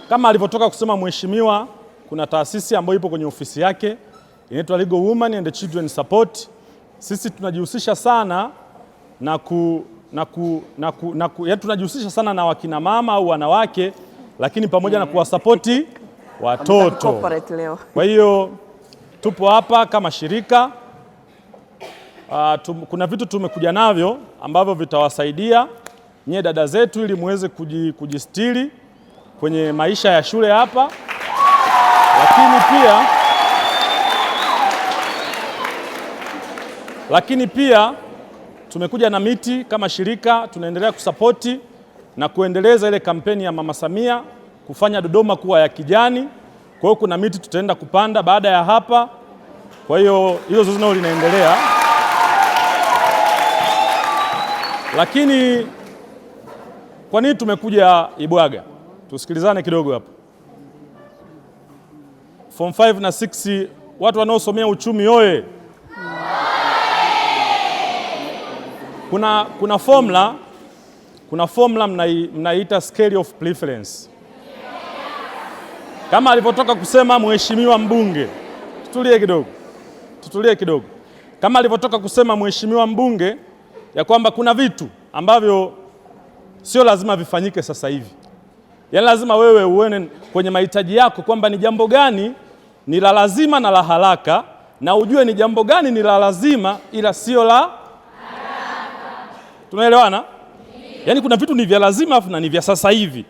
Kama alivyotoka kusema mheshimiwa, kuna taasisi ambayo ipo kwenye ofisi yake inaitwa Legal Women and Children Support. Sisi tunajihusisha sana tunajihusisha sana na wakina mama au wanawake, lakini pamoja na kuwasapoti watoto. Kwa hiyo tupo hapa kama shirika. Kuna vitu tumekuja navyo ambavyo vitawasaidia nyie dada zetu ili muweze kujistiri kwenye maisha ya shule hapa, lakini pia tumekuja na miti kama shirika. Tunaendelea kusapoti na kuendeleza ile kampeni ya Mama Samia kufanya Dodoma kuwa ya kijani. Kwa hiyo kuna miti tutaenda kupanda baada ya hapa. Kwa hiyo hilo zoezi nalo linaendelea. Lakini kwa nini tumekuja Ibwaga? Tusikilizane kidogo hapa. Form 5 na 6 watu wanaosomea uchumi oye. Kuna formula mnaita scale of preference. Kama alivyotoka kusema mheshimiwa mbunge, tutulie kidogo. Kama alivyotoka kusema mheshimiwa mbunge ya kwamba kuna vitu ambavyo sio lazima vifanyike sasa hivi. Yaani lazima wewe uone kwenye mahitaji yako kwamba ni jambo gani ni la lazima na la haraka, na ujue ni jambo gani ni la lazima ila sio la haraka. Tunaelewana? Yaani kuna vitu ni vya lazima na ni vya sasa hivi.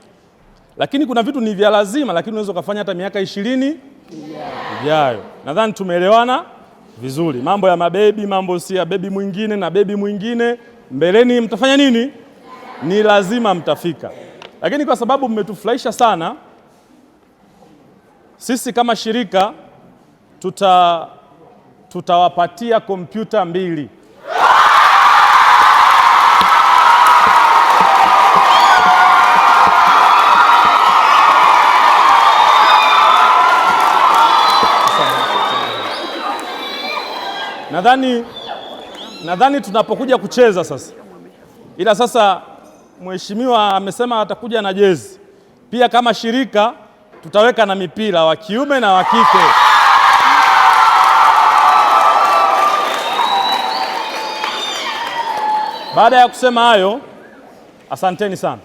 Lakini kuna vitu ni vya lazima lakini unaweza kufanya hata miaka 20 ijayo. Nadhani tumeelewana vizuri. Mambo ya mabebi, mambo si ya bebi mwingine na bebi mwingine, mbeleni mtafanya nini? Ni lazima mtafika. Lakini kwa sababu mmetufurahisha sana, sisi kama shirika tutawapatia kompyuta 2. Nadhani tunapokuja kucheza sasa, ila sasa mheshimiwa amesema atakuja na jezi pia. Kama shirika tutaweka na mipira wa kiume na wa kike. Baada ya kusema hayo, asanteni sana.